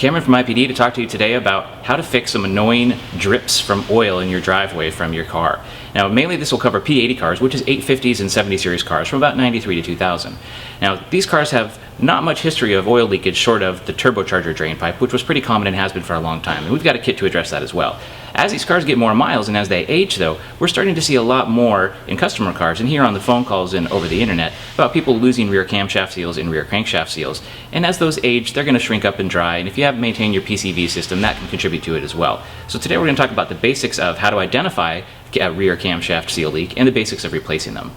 Cameron from IPD to talk to you today about how to fix some annoying drips from oil in your driveway from your car. Now, mainly this will cover P80 cars, which is 850s and 70 series cars from about 93 to 2000. Now, these cars have not much history of oil leakage short of the turbocharger drain pipe, which was pretty common and has been for a long time, and we've got a kit to address that as well. As these cars get more miles and as they age, though, we're starting to see a lot more in customer cars and hear on the phone calls and over the internet about people losing rear camshaft seals and rear crankshaft seals. And as those age, they're going to shrink up and dry, and if you haven't maintained your PCV system, that can contribute to it as well. So today we're going to talk about the basics of how to identify a rear camshaft seal leak and the basics of replacing them.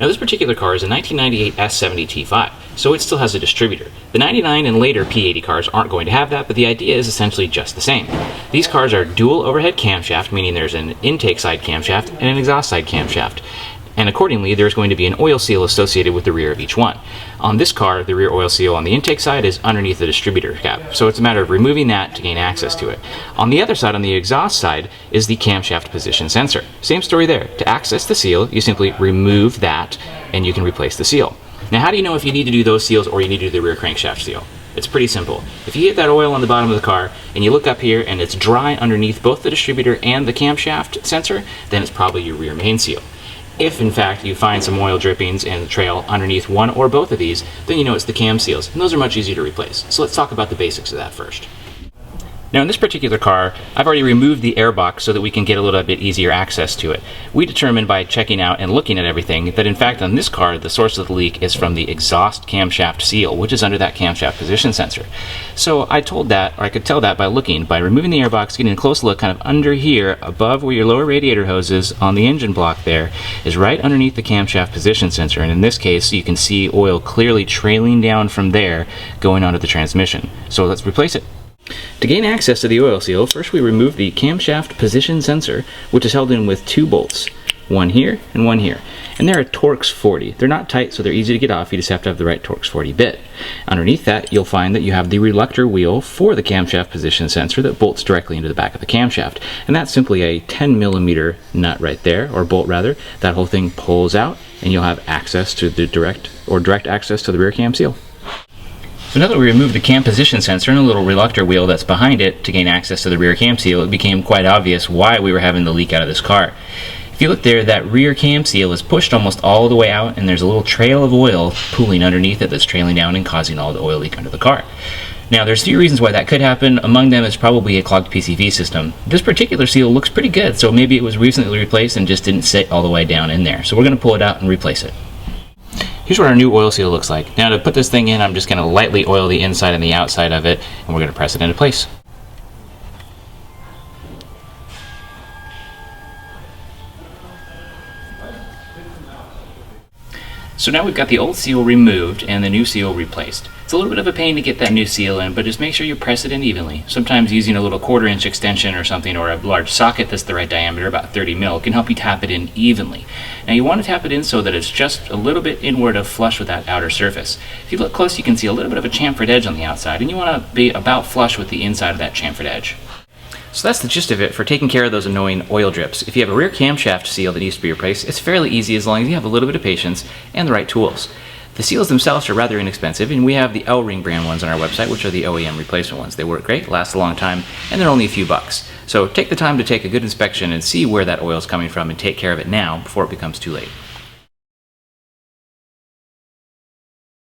Now, this particular car is a 1998 S70 T5, so it still has a distributor. The 99 and later P80 cars aren't going to have that, but the idea is essentially just the same. These cars are dual overhead camshaft, meaning there's an intake side camshaft and an exhaust side camshaft. And accordingly, there's going to be an oil seal associated with the rear of each one. On this car, the rear oil seal on the intake side is underneath the distributor cap, so it's a matter of removing that to gain access to it. On the other side, on the exhaust side, is the camshaft position sensor. Same story there. To access the seal, you simply remove that and you can replace the seal. Now, how do you know if you need to do those seals or you need to do the rear crankshaft seal? It's pretty simple. If you get that oil on the bottom of the car and you look up here and it's dry underneath both the distributor and the camshaft sensor, then it's probably your rear main seal. If, in fact, you find some oil drippings in the trail underneath one or both of these, then you know it's the cam seals, and those are much easier to replace. So let's talk about the basics of that first. Now, in this particular car, I've already removed the air box so that we can get a little bit easier access to it. We determined by checking out and looking at everything that, in fact, on this car, the source of the leak is from the exhaust camshaft seal, which is under that camshaft position sensor. So I told that, or I could tell that by removing the air box, getting a close look kind of under here, above where your lower radiator hose is on the engine block there, is right underneath the camshaft position sensor. And in this case, you can see oil clearly trailing down from there going onto the transmission. So let's replace it. To gain access to the oil seal, first we remove the camshaft position sensor, which is held in with two bolts, one here and one here. And they're a Torx 40. They're not tight, so they're easy to get off. You just have to have the right Torx 40 bit. Underneath that, you'll find that you have the reluctor wheel for the camshaft position sensor that bolts directly into the back of the camshaft. And that's simply a 10mm nut right there, or bolt rather. That whole thing pulls out, and you'll have access to the direct access to the rear cam seal. So now that we removed the cam position sensor and a little reluctor wheel that's behind it to gain access to the rear cam seal, it became quite obvious why we were having the leak out of this car. If you look there, that rear cam seal is pushed almost all the way out, and there's a little trail of oil pooling underneath it that's trailing down and causing all the oil leak under the car. Now, there's a few reasons why that could happen. Among them is probably a clogged PCV system. This particular seal looks pretty good, so maybe it was recently replaced and just didn't sit all the way down in there. So we're going to pull it out and replace it. Here's what our new oil seal looks like. Now, to put this thing in, I'm just going to lightly oil the inside and the outside of it, and we're going to press it into place. So now we've got the old seal removed and the new seal replaced. It's a little bit of a pain to get that new seal in, but just make sure you press it in evenly. Sometimes using a little 1/4 inch extension or something, or a large socket that's the right diameter, about 30 mil, can help you tap it in evenly. Now, you want to tap it in so that it's just a little bit inward of flush with that outer surface. If you look close, you can see a little bit of a chamfered edge on the outside, and you want to be about flush with the inside of that chamfered edge. So that's the gist of it for taking care of those annoying oil drips. If you have a rear camshaft seal that needs to be replaced, it's fairly easy as long as you have a little bit of patience and the right tools. The seals themselves are rather inexpensive, and we have the L-Ring brand ones on our website, which are the OEM replacement ones. They work great, last a long time, and they're only a few bucks. So take the time to take a good inspection and see where that oil is coming from and take care of it now before it becomes too late.